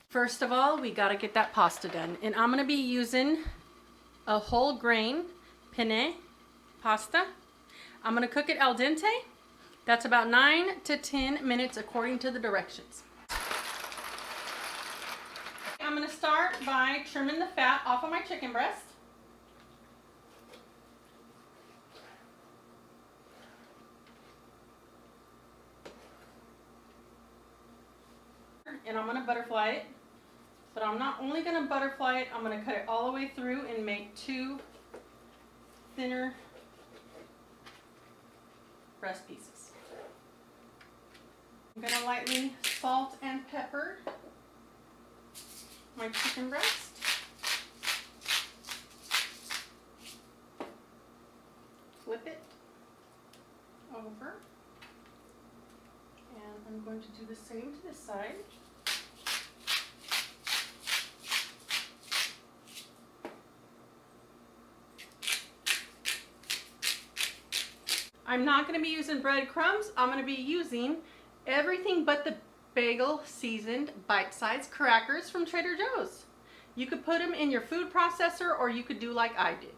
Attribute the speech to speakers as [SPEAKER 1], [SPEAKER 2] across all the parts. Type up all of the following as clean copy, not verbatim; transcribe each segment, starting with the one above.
[SPEAKER 1] First of all, we gotta get that pasta done. And I'm gonna be using a whole grain penne pasta. I'm gonna cook it al dente. That's about 9 to 10 minutes according to the directions. I'm gonna start by trimming the fat off of my chicken breast. And I'm gonna butterfly it. But I'm not only gonna butterfly it, I'm gonna cut it all the way through and make 2 thinner breast pieces. I'm gonna lightly salt and pepper my chicken breast. Flip it over. And I'm going to do the same to this side. I'm not going to be using breadcrumbs. I'm going to be using everything but the bagel seasoned bite-sized crackers from Trader Joe's. You could put them in your food processor, or you could do like I did.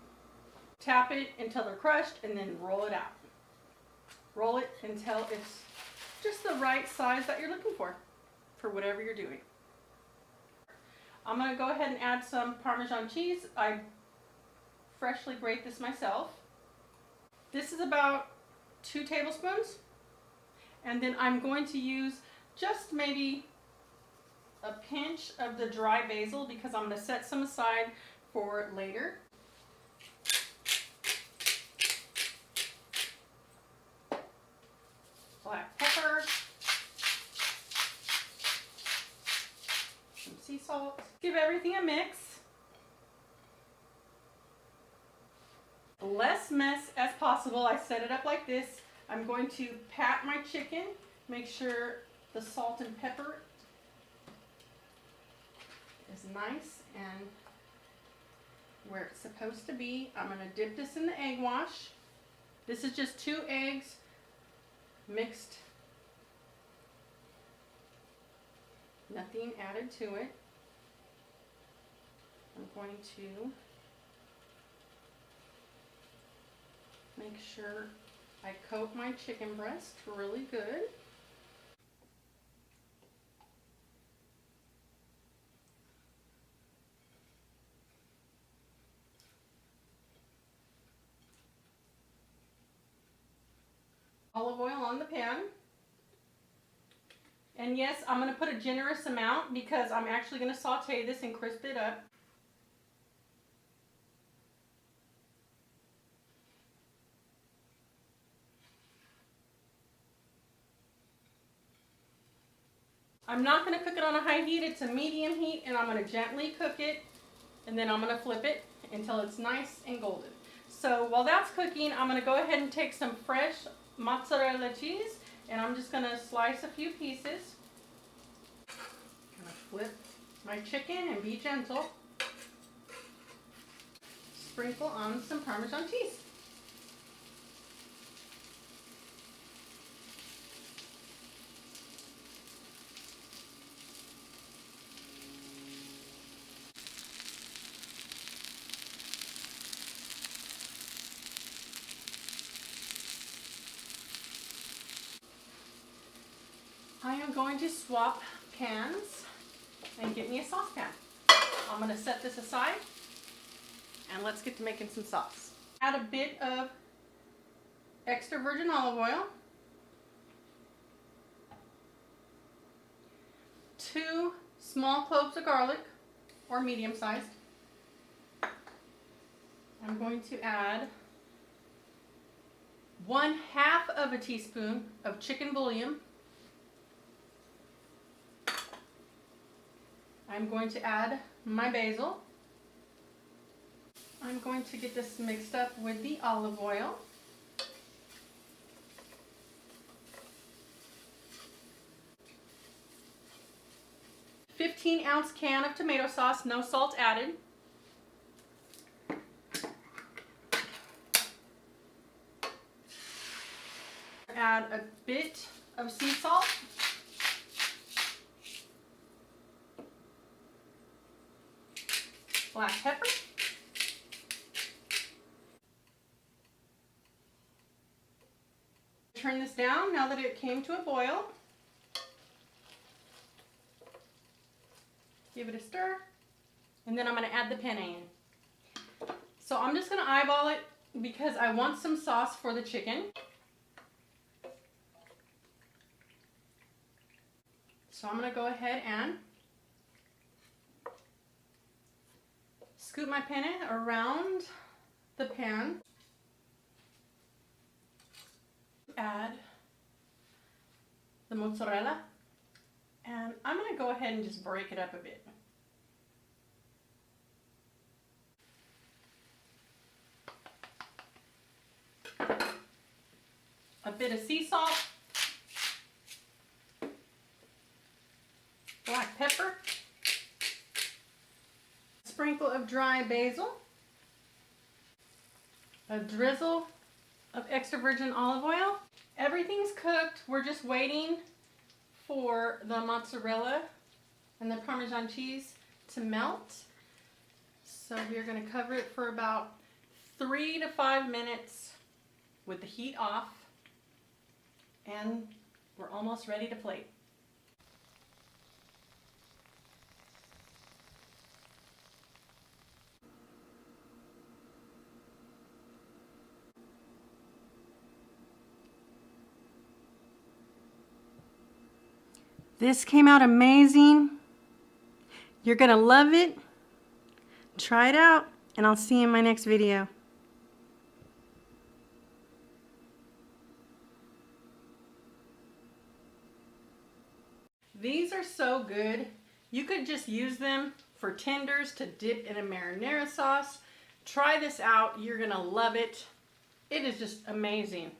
[SPEAKER 1] Tap it until they're crushed and then roll it out. Roll it until it's just the right size that you're looking for whatever you're doing. I'm going to go ahead and add some Parmesan cheese. I freshly grate this myself. This is about 2 tablespoons, and then I'm going to use just maybe a pinch of the dry basil because I'm going to set some aside for later. Black pepper, some sea salt. Give everything a mix. Less mess as possible. I set it up like this. I'm going to pat my chicken, make sure the salt and pepper is nice and where it's supposed to be. I'm going to dip this in the egg wash. This is just 2 eggs mixed, nothing added to it. I'm going to make sure I coat my chicken breast really good. Olive oil on the pan. And yes, I'm going to put a generous amount because I'm actually going to saute this and crisp it up. I'm not going to cook it on a high heat. It's a medium heat, and I'm going to gently cook it, and then I'm going to flip it until it's nice and golden. So while that's cooking, I'm going to go ahead and take some fresh mozzarella cheese, and I'm just going to slice a few pieces. I'm going to flip my chicken and be gentle. Sprinkle on some Parmesan cheese. I am going to swap pans and get me a saucepan. I'm going to set this aside and let's get to making some sauce. Add a bit of extra virgin olive oil, 2 small cloves of garlic, or medium sized. I'm going to add 1/2 of a teaspoon of chicken bouillon. I'm going to add my basil. I'm going to get this mixed up with the olive oil. A 15-ounce can of tomato sauce, no salt added. Add a bit of sea salt. black pepper, turn this down now that it came to a boil. Give it a stir, and then I'm going to add the penne in. So I'm just going to eyeball it because I want some sauce for the chicken. So I'm going to go ahead and scoop my penne around the pan. Add the mozzarella, and I'm going to go ahead and just break it up a bit. A bit of sea salt, black pepper, a sprinkle of dry basil, a drizzle of extra virgin olive oil. Everything's cooked. We're just waiting for the mozzarella and the Parmesan cheese to melt. So we're going to cover it for about 3 to 5 minutes with the heat off, and we're almost ready to plate. This came out amazing. You're gonna love it. Try it out, and I'll see you in my next video. These are so good. You could just use them for tenders to dip in a marinara sauce. Try this out. You're gonna love it. It is just amazing.